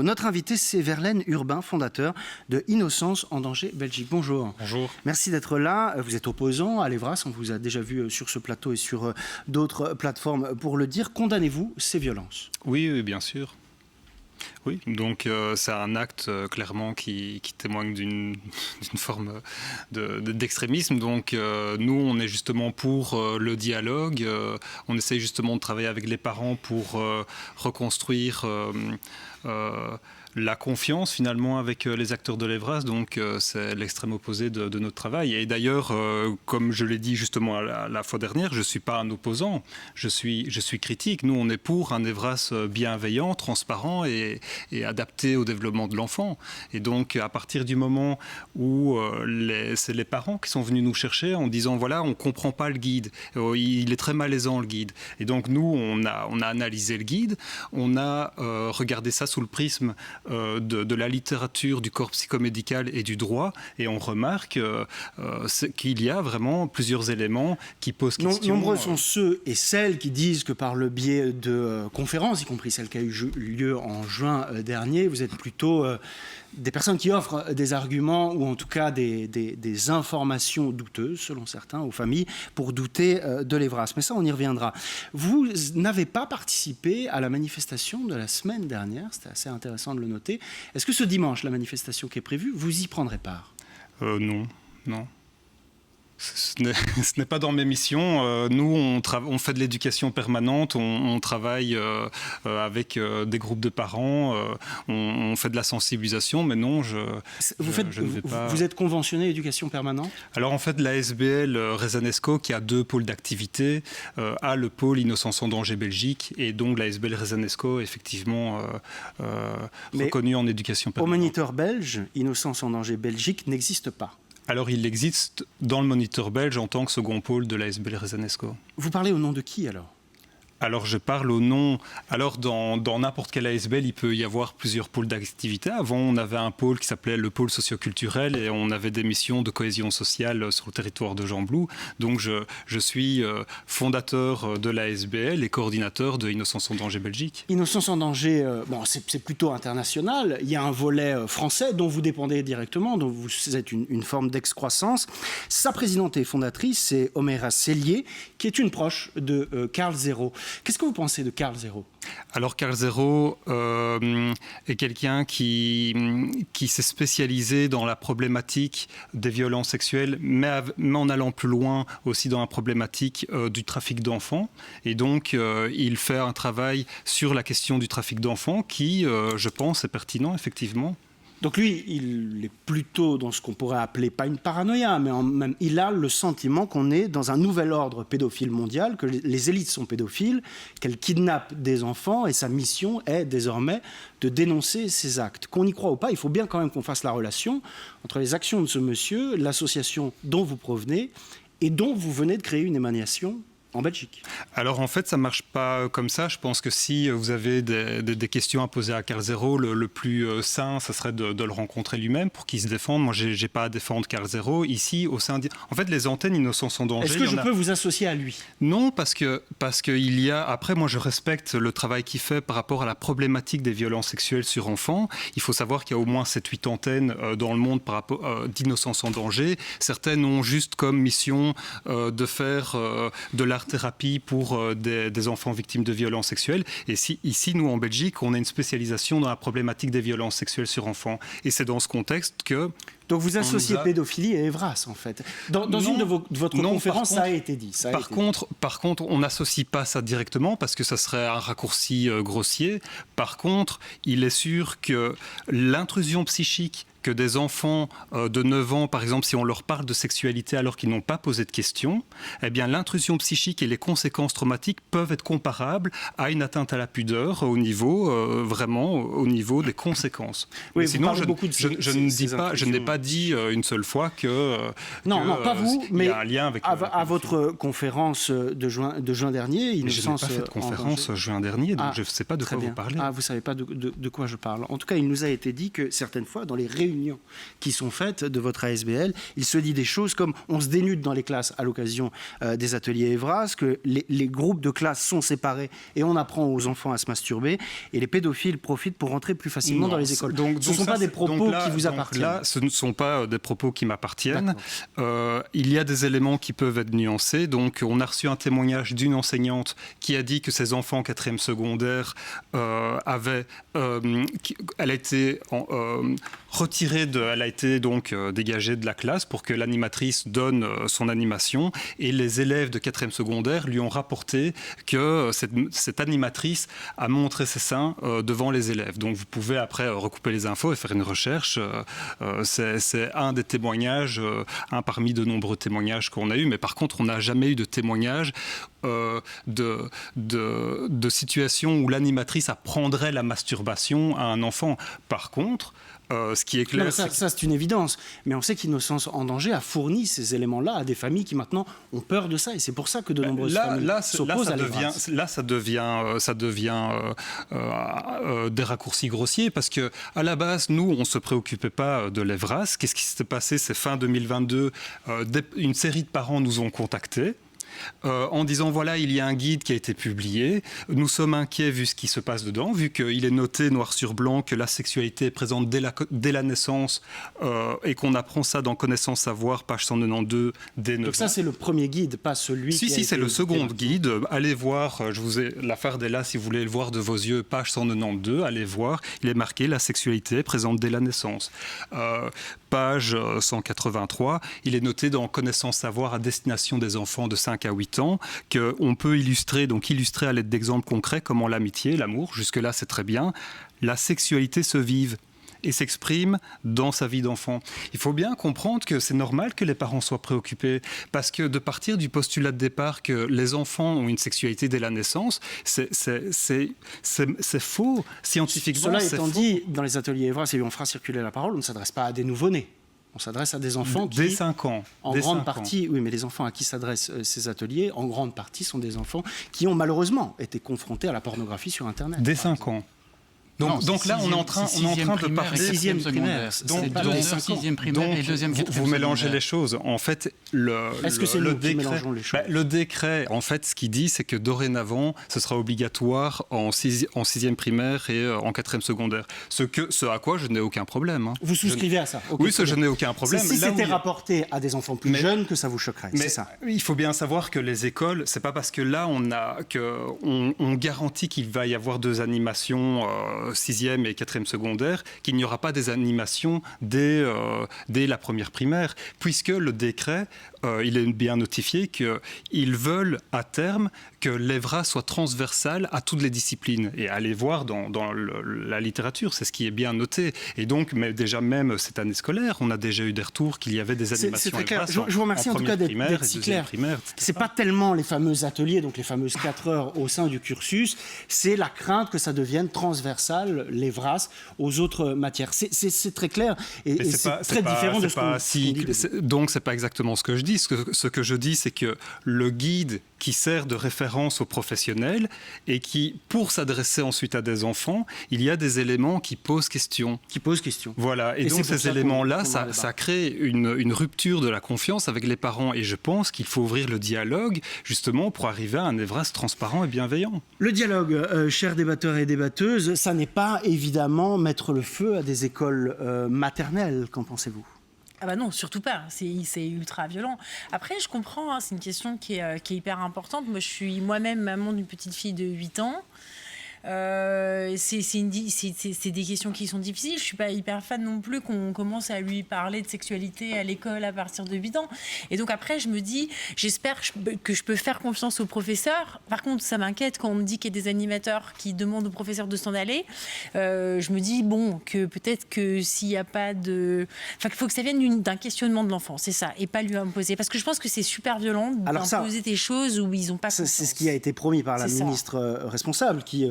Notre invité, c'est Verlaine Urbain, fondateur de Innocence en danger Belgique. Bonjour. Bonjour. Merci d'être là. Vous êtes opposant à l'Evras. On vous a déjà vu sur ce plateau et sur d'autres plateformes pour le dire. Condamnez-vous ces violences? Oui, bien sûr. Oui, donc c'est un acte clairement qui témoigne d'une forme d'extrémisme. Donc nous, on est justement pour le dialogue. On essaye justement de travailler avec les parents pour reconstruire la confiance finalement avec les acteurs de l'Evras. Donc c'est l'extrême opposé de notre travail. Et d'ailleurs, comme je l'ai dit justement la fois dernière, je ne suis pas un opposant, je suis critique. Nous, on est pour un Evras bienveillant, transparent et adapté au développement de l'enfant. Et donc, à partir du moment où c'est les parents qui sont venus nous chercher en disant, voilà, on ne comprend pas le guide, il est très malaisant le guide. Et donc, nous, on a analysé le guide, on a regardé ça sous le prisme de la littérature, du corps psychomédical et du droit, et on remarque qu'il y a vraiment plusieurs éléments qui posent question. Nombreux sont ceux et celles qui disent que par le biais de conférences, y compris celle qui a eu lieu en juin dernier, vous êtes plutôt des personnes qui offrent des arguments ou en tout cas des informations douteuses, selon certains, aux familles, pour douter de l'Evras. Mais ça, on y reviendra. Vous n'avez pas participé à la manifestation de la semaine dernière, c'était assez intéressant de le noter. Est-ce que ce dimanche, la manifestation qui est prévue, vous y prendrez part? Non. Ce n'est pas dans mes missions. Nous, on fait de l'éducation permanente, on travaille avec des groupes de parents, on fait de la sensibilisation, mais non, je ne vais pas... Vous êtes conventionné éducation permanente? Alors en fait, la SBL Rezanesco, qui a 2 pôles d'activité, a le pôle Innocence en danger Belgique, et donc la SBL Rezanesco, effectivement, reconnue en éducation permanente. Au moniteur belge, Innocence en danger Belgique n'existe pas. Alors, il existe dans le moniteur belge en tant que second pôle de la SBL Rezanesco. Vous parlez au nom de qui, alors? Alors, je parle au nom... Alors, dans n'importe quelle ASBL, il peut y avoir plusieurs pôles d'activité. Avant, on avait un pôle qui s'appelait le pôle socioculturel et on avait des missions de cohésion sociale sur le territoire de Gembloux. Donc, je suis fondateur de l'ASBL et coordinateur de Innocence en danger Belgique. Innocence en danger, c'est plutôt international. Il y a un volet français dont vous dépendez directement, dont vous êtes une forme d'excroissance. Sa présidente et fondatrice, c'est Oméra Sellier, qui est une proche de Carl Zéro. Qu'est-ce que vous pensez de Carl Zéro? Alors Carl Zéro est quelqu'un qui s'est spécialisé dans la problématique des violences sexuelles, mais en allant plus loin aussi dans la problématique du trafic d'enfants. Et donc il fait un travail sur la question du trafic d'enfants qui, je pense, est pertinent effectivement. Donc lui, il est plutôt dans ce qu'on pourrait appeler, pas une paranoïa, mais même, il a le sentiment qu'on est dans un nouvel ordre pédophile mondial, que les élites sont pédophiles, qu'elles kidnappent des enfants, et sa mission est désormais de dénoncer ces actes. Qu'on y croit ou pas, il faut bien quand même qu'on fasse la relation entre les actions de ce monsieur, l'association dont vous provenez, et dont vous venez de créer une émanation en Belgique. Alors en fait, ça ne marche pas comme ça. Je pense que si vous avez des questions à poser à Carl Zéro, le plus sain, ça serait de le rencontrer lui-même pour qu'il se défende. Moi, je n'ai pas à défendre Carl Zéro. Ici, au sein en fait, les antennes Innocence en danger... Est-ce que je peux vous associer à lui? Non, parce qu'il y a... Après, moi, je respecte le travail qu'il fait par rapport à la problématique des violences sexuelles sur enfants. Il faut savoir qu'il y a au moins 7-8 antennes dans le monde par rapport d'Innocence en danger. Certaines ont juste comme mission de faire de l'art-thérapie pour des enfants victimes de violences sexuelles. Et ici, nous, en Belgique, on a une spécialisation dans la problématique des violences sexuelles sur enfants. Et c'est dans ce contexte que... Donc vous associez pédophilie et Evras, en fait. Dans une de votre conférence, ça a été dit. Par contre, on n'associe pas ça directement parce que ça serait un raccourci grossier. Par contre, il est sûr que l'intrusion psychique que des enfants de 9 ans, par exemple, si on leur parle de sexualité alors qu'ils n'ont pas posé de questions, eh bien l'intrusion psychique et les conséquences traumatiques peuvent être comparables à une atteinte à la pudeur au niveau, vraiment, au niveau des conséquences. Oui, sinon, je n'ai pas pas dit une seule fois que non, pas vous, mais y a un lien avec à votre conférence de juin dernier, Innocence. Je n'ai pas fait de conférence juin dernier, donc je ne sais pas de quoi vous parlez. Vous ne savez pas de quoi je parle. En tout cas, il nous a été dit que certaines fois, dans les réunions qui sont faites de votre ASBL, il se dit des choses comme on se dénude dans les classes à l'occasion des ateliers Evras, que les groupes de classe sont séparés et on apprend aux enfants à se masturber, et les pédophiles profitent pour rentrer plus facilement dans les écoles. Donc ce ne sont pas des propos qui vous appartiennent. Là, ce ne sont pas des propos qui m'appartiennent. Il y a des éléments qui peuvent être nuancés. Donc, on a reçu un témoignage d'une enseignante qui a dit que ses enfants en 4e secondaire elle a été retirée, elle a été donc dégagée de la classe pour que l'animatrice donne son animation, et les élèves de 4e secondaire lui ont rapporté que cette animatrice a montré ses seins devant les élèves. Donc, vous pouvez après recouper les infos et faire une recherche. C'est un des témoignages, un parmi de nombreux témoignages qu'on a eu, mais par contre, on n'a jamais eu de témoignage de situations où l'animatrice apprendrait la masturbation à un enfant. Par contre, ce qui est clair... Ça, c'est une évidence. Mais on sait qu'Innocence en danger a fourni ces éléments-là à des familles qui maintenant ont peur de ça. Et c'est pour ça que de nombreuses familles s'opposent à l'Evras. Là, ça devient des raccourcis grossiers, parce qu'à la base, nous, on ne se préoccupait pas de l'Evras. Qu'est-ce qui s'est passé? C'est fin 2022. Une série de parents nous ont contactés. En disant voilà, il y a un guide qui a été publié, nous sommes inquiets vu ce qui se passe dedans, vu qu'il est noté noir sur blanc que la sexualité est présente dès la naissance, et qu'on apprend ça dans Connaissance Savoir, page 192, dès 9 ans. Donc ça, c'est le premier guide, pas celui qui a été... c'est le second guide. Allez voir, je vous ai la farde est là si vous voulez le voir de vos yeux, page 192, allez voir, il est marqué la sexualité est présente dès la naissance. Page 183, il est noté dans Connaissance Savoir à destination des enfants de 5 à 8 ans qu'on peut illustrer à l'aide d'exemples concrets comment l'amitié, l'amour, jusque-là c'est très bien, la sexualité se vive et s'exprime dans sa vie d'enfant. Il faut bien comprendre que c'est normal que les parents soient préoccupés, parce que de partir du postulat de départ que les enfants ont une sexualité dès la naissance, c'est faux. Scientifiquement, Cela étant dit, dans les ateliers Evras, et on fera circuler la parole, on ne s'adresse pas à des nouveau-nés. On s'adresse à des enfants qui... Dès 5 ans. En grande partie, oui, mais les enfants à qui s'adressent ces ateliers, en grande partie, sont des enfants qui ont malheureusement été confrontés à la pornographie sur Internet. Dès 5 ans. Donc là, on est en train de parler... 6e primaire. Donc, 6e primaire et 2e, 4e vous mélangez les choses. En fait, est-ce que c'est nous qui mélangeons les choses? Le décret, en fait, ce qu'il dit, c'est que dorénavant, ce sera obligatoire en 6e primaire et en 4e secondaire. Ce à quoi je n'ai aucun problème. Vous souscrivez à ça? Oui, je n'ai aucun problème. Si c'était rapporté à des enfants plus jeunes que ça vous choquerait, c'est ça? Il faut bien savoir que les écoles, c'est pas parce que là, on garantit qu'il va y avoir 2 animations 6e et 4e secondaire, qu'il n'y aura pas des animations dès la première primaire, puisque le décret, il est bien notifié qu'ils veulent à terme que l'Evras soit transversale à toutes les disciplines. Et allez voir dans la littérature, c'est ce qui est bien noté. Et donc, mais déjà même cette année scolaire, on a déjà eu des retours qu'il y avait des animations. C'est très clair. Je vous remercie en tout cas d'être si clair. C'est pas tellement les fameux ateliers, donc les fameuses 4 heures au sein du cursus, c'est la crainte que ça devienne transversal, l'Evras, aux autres matières. C'est très clair et c'est très différent de ce qu'on dit. Donc, c'est pas exactement ce que je dis. Ce que je dis, c'est que le guide qui sert de référence aux professionnels et qui, pour s'adresser ensuite à des enfants, il y a des éléments qui posent question. Voilà. Et donc, ces éléments-là, ça crée une rupture de la confiance avec les parents. Et je pense qu'il faut ouvrir le dialogue, justement, pour arriver à un Evras transparent et bienveillant. Le dialogue, chers débatteurs et débatteuses, ça n'est pas évidemment mettre le feu à des écoles maternelles. Qu'en pensez-vous ? Ah bah non, surtout pas. C'est ultra violent. Après, je comprends, hein, c'est une question qui est hyper importante. Moi, je suis moi-même maman d'une petite fille de 8 ans. C'est des questions qui sont difficiles. Je ne suis pas hyper fan non plus qu'on commence à lui parler de sexualité à l'école à partir de 8 ans. Et donc après, je me dis, j'espère que je peux faire confiance aux professeurs. Par contre, ça m'inquiète quand on me dit qu'il y a des animateurs qui demandent aux professeurs de s'en aller. Je me dis, bon, que peut-être que s'il n'y a pas de... Enfin, qu'il faut que ça vienne d'un questionnement de l'enfant, c'est ça, et pas lui imposer. Parce que je pense que c'est super violent d'imposer des choses où ils n'ont pas confiance. C'est ce qui a été promis par la ministre responsable qui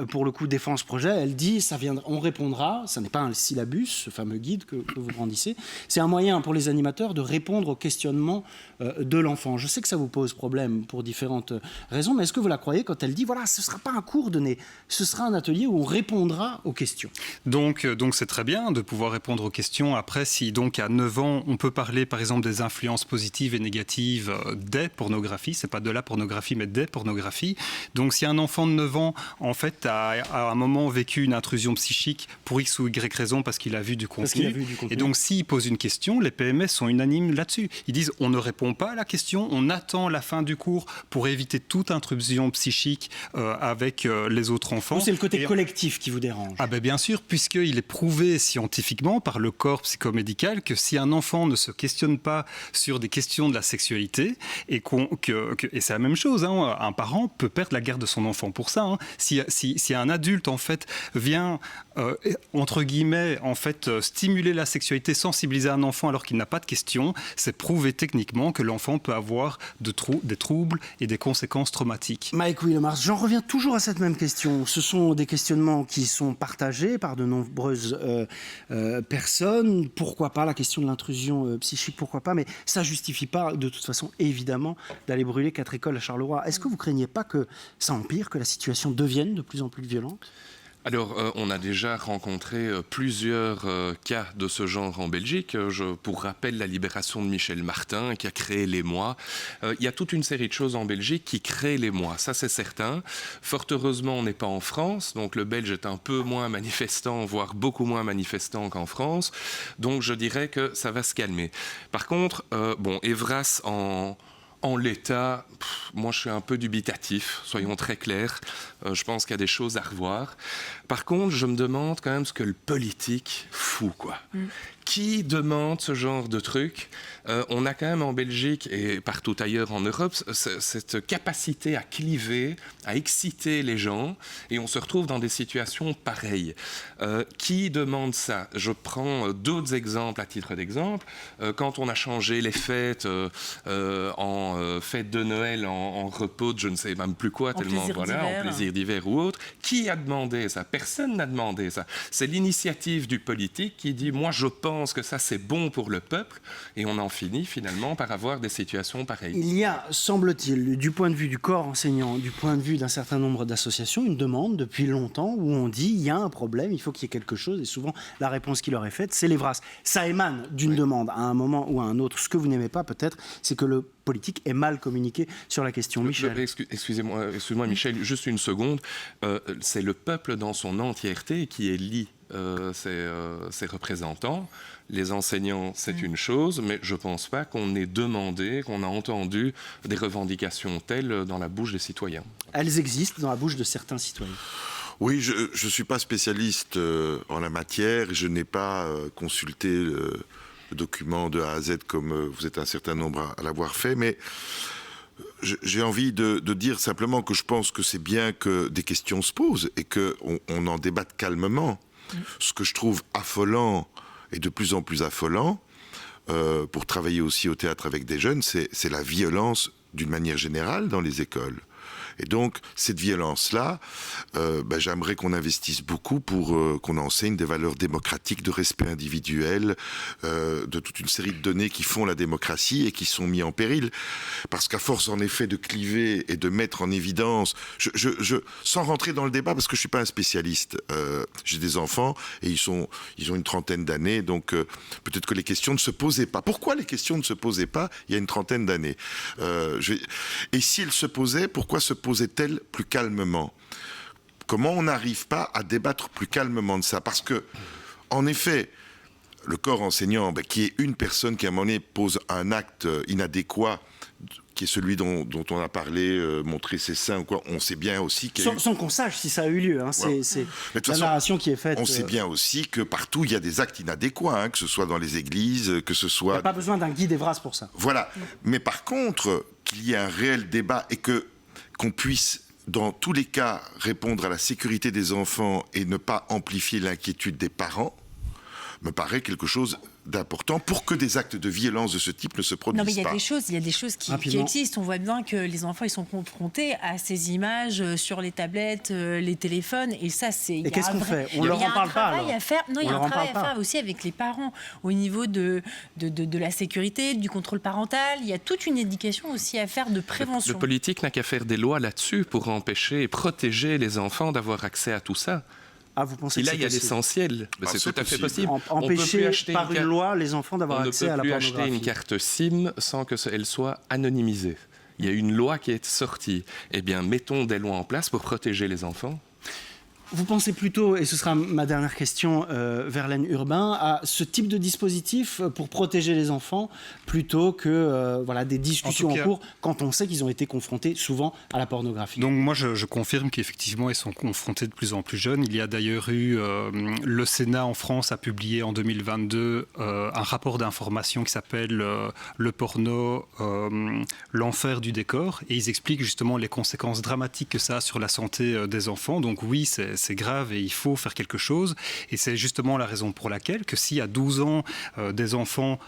pour le coup, défend ce projet. Elle dit, on répondra, ça n'est pas un syllabus, ce fameux guide que vous brandissez, c'est un moyen pour les animateurs de répondre aux questionnements de l'enfant. Je sais que ça vous pose problème pour différentes raisons, mais est-ce que vous la croyez quand elle dit, voilà, ce ne sera pas un cours donné, ce sera un atelier où on répondra aux questions. Donc c'est très bien de pouvoir répondre aux questions. Après, si donc à 9 ans, on peut parler par exemple des influences positives et négatives des pornographies, c'est pas de la pornographie, mais des pornographies. Donc si un enfant de 9 ans, en fait, a à un moment vécu une intrusion psychique pour X ou Y raison parce qu'il a vu du contenu, et donc s'il pose une question, les PMS sont unanimes là-dessus. Ils disent, on ne répond pas à la question, on attend la fin du cours pour éviter toute intrusion psychique avec les autres enfants. Ou c'est le côté collectif qui vous dérange? Ah ben bien sûr, puisqu'il est prouvé scientifiquement par le corps psychomédical que si un enfant ne se questionne pas sur des questions de la sexualité, et c'est la même chose, hein, un parent peut perdre la garde de son enfant pour ça. Hein. Si un adulte en fait vient entre guillemets en fait stimuler la sexualité, sensibiliser un enfant alors qu'il n'a pas de questions, c'est prouvé techniquement que l'enfant peut avoir des troubles et des conséquences traumatiques. Mike Willemars, j'en reviens toujours à cette même question. Ce sont des questionnements qui sont partagés par de nombreuses personnes. Pourquoi pas la question de l'intrusion psychique, pourquoi pas, mais ça justifie pas de toute façon évidemment d'aller brûler 4 écoles à Charleroi. Est-ce que vous craignez pas que ça empire, que la situation devienne de plus en plus violente? Alors, on a déjà rencontré plusieurs cas de ce genre en Belgique. Pour rappel, la libération de Michel Martin, qui a créé l'émoi. Il y a toute une série de choses en Belgique qui créent l'émoi, ça c'est certain. Fort heureusement, on n'est pas en France, donc le Belge est un peu moins manifestant, voire beaucoup moins manifestant qu'en France. Donc je dirais que ça va se calmer. Par contre, Evras en l'état, moi je suis un peu dubitatif, soyons très clairs. Je pense qu'il y a des choses à revoir. Par contre, je me demande quand même ce que le politique fout, quoi. Qui demande ce genre de truc? On a quand même en Belgique et partout ailleurs en Europe cette capacité à cliver, à exciter les gens, et on se retrouve dans des situations pareilles. Qui demande ça? Je prends d'autres exemples à titre d'exemple. Quand on a changé les fêtes en fête de Noël, en repos de je ne sais même plus quoi, tellement voilà, en plaisir d'hiver ou autre, qui a demandé ça? Personne n'a demandé ça. C'est l'initiative du politique qui dit moi je pense que ça c'est bon pour le peuple, et on en finit finalement par avoir des situations pareilles. Il y a, semble-t-il, du point de vue du corps enseignant, du point de vue d'un certain nombre d'associations, une demande depuis longtemps où on dit il y a un problème, il faut qu'il y ait quelque chose, et souvent la réponse qui leur est faite, c'est l'Evras. Ça émane d'une demande à un moment ou à un autre. Ce que vous n'aimez pas peut-être, c'est que le politique est mal communiqué sur la question. Michel. Excusez-moi Michel, juste une seconde. C'est le peuple dans son entièreté qui élit ses représentants. Les enseignants, c'est une chose, mais je ne pense pas qu'on ait demandé, qu'on a entendu des revendications telles dans la bouche des citoyens. Elles existent dans la bouche de certains citoyens. Oui, je ne suis pas spécialiste en la matière, je n'ai pas consulté le document de A à Z comme vous êtes un certain nombre à l'avoir fait, mais j'ai envie de dire simplement que je pense que c'est bien que des questions se posent et qu'on en débatte calmement. Ce que je trouve affolant, et de plus en plus affolant, pour travailler aussi au théâtre avec des jeunes, c'est la violence d'une manière générale dans les écoles. Et donc, cette violence-là, j'aimerais qu'on investisse beaucoup pour qu'on enseigne des valeurs démocratiques, de respect individuel, de toute une série de données qui font la démocratie et qui sont mis en péril. Parce qu'à force, en effet, de cliver et de mettre en évidence... sans rentrer dans le débat, parce que je ne suis pas un spécialiste. J'ai des enfants et ils ont une trentaine d'années, donc peut-être que les questions ne se posaient pas. Pourquoi les questions ne se posaient pas il y a une trentaine d'années? Et si elles se posaient, pourquoi se posait-elle plus calmement? Comment on n'arrive pas à débattre plus calmement de ça? Parce que, en effet, le corps enseignant, qui est une personne qui à un moment donné pose un acte inadéquat, qui est celui dont on a parlé, montrer ses seins ou quoi, on sait bien aussi sans qu'on sache si ça a eu lieu, hein. C'est la narration qui est faite. On sait bien aussi que partout il y a des actes inadéquats, hein, que ce soit dans les églises, que ce soit... Il n'y a pas besoin d'un guide Evras pour ça. Voilà. Mais par contre, qu'il y ait un réel débat et qu'on puisse, dans tous les cas, répondre à la sécurité des enfants et ne pas amplifier l'inquiétude des parents, me paraît quelque chose d'important pour que des actes de violence de ce type ne se produisent pas. Non, mais il y a des choses qui existent. On voit bien que les enfants, ils sont confrontés à ces images sur les tablettes, les téléphones, et ça, c'est... Et qu'est-ce qu'on fait? On leur en parle pas, alors? Il y a un travail à faire aussi avec les parents, au niveau de la sécurité, du contrôle parental. Il y a toute une éducation aussi à faire de prévention. Le politique n'a qu'à faire des lois là-dessus pour empêcher et protéger les enfants d'avoir accès à tout ça. Ah, vous pensez Et là, que il y a c'est l'essentiel. C'est tout à fait possible. Empêcher par une loi les enfants d'avoir accès à la pornographie. On ne peut plus acheter une carte SIM sans qu'elle soit anonymisée. Il y a une loi qui est sortie. Eh bien, mettons des lois en place pour protéger les enfants. Vous pensez plutôt, et ce sera ma dernière question, Verlaine Urbain, à ce type de dispositif pour protéger les enfants plutôt que des discussions en cours quand on sait qu'ils ont été confrontés souvent à la pornographie? Donc moi je confirme qu'effectivement ils sont confrontés de plus en plus jeunes. Il y a d'ailleurs eu, le Sénat en France a publié en 2022 un rapport d'information qui s'appelle Le porno, l'enfer du décor, et ils expliquent justement les conséquences dramatiques que ça a sur la santé des enfants. Donc oui, c'est grave et il faut faire quelque chose. Et c'est justement la raison pour laquelle que si à 12 ans, des enfants,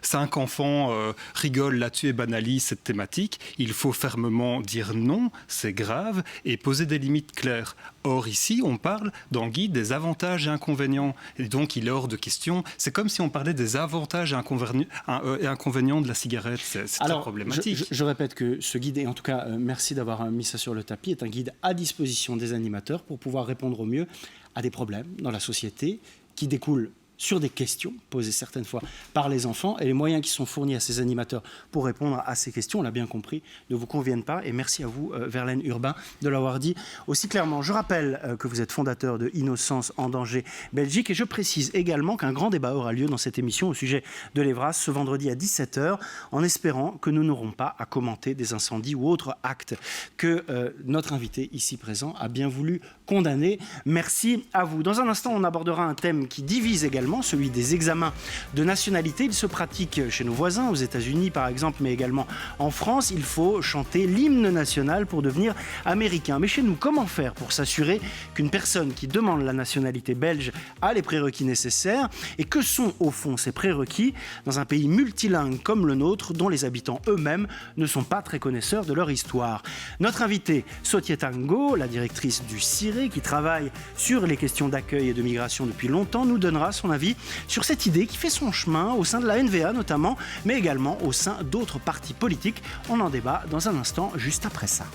5 enfants rigolent là-dessus et banalisent cette thématique, il faut fermement dire non, c'est grave, et poser des limites claires. Or ici, on parle dans le guide des avantages et inconvénients. Et donc, il est hors de question. C'est comme si on parlait des avantages et inconvénients de la cigarette. C'est très problématique. Je répète que ce guide, et en tout cas, merci d'avoir mis ça sur le tapis, est un guide à disposition des animateurs pour pouvoir répondre au mieux à des problèmes dans la société qui découlent sur des questions posées certaines fois par les enfants, et les moyens qui sont fournis à ces animateurs pour répondre à ces questions, on l'a bien compris, ne vous conviennent pas. Et merci à vous, Verlaine Urbain, de l'avoir dit aussi clairement. Je rappelle que vous êtes fondateur de Innocence en danger Belgique, et je précise également qu'un grand débat aura lieu dans cette émission au sujet de l'Evras ce vendredi à 17h, en espérant que nous n'aurons pas à commenter des incendies ou autres actes que notre invité ici présent a bien voulu condamner. Merci à vous. Dans un instant, on abordera un thème qui divise également, celui des examens de nationalité. Il se pratique chez nos voisins, aux États-Unis par exemple, mais également en France. Il faut chanter l'hymne national pour devenir américain. Mais chez nous, comment faire pour s'assurer qu'une personne qui demande la nationalité belge a les prérequis nécessaires? Et que sont au fond ces prérequis dans un pays multilingue comme le nôtre, dont les habitants eux-mêmes ne sont pas très connaisseurs de leur histoire? Notre invitée, Sotieta Ngo, la directrice du CIRE, qui travaille sur les questions d'accueil et de migration depuis longtemps, nous donnera son avis sur cette idée qui fait son chemin au sein de la NVA notamment, mais également au sein d'autres partis politiques. On en débat dans un instant, juste après ça.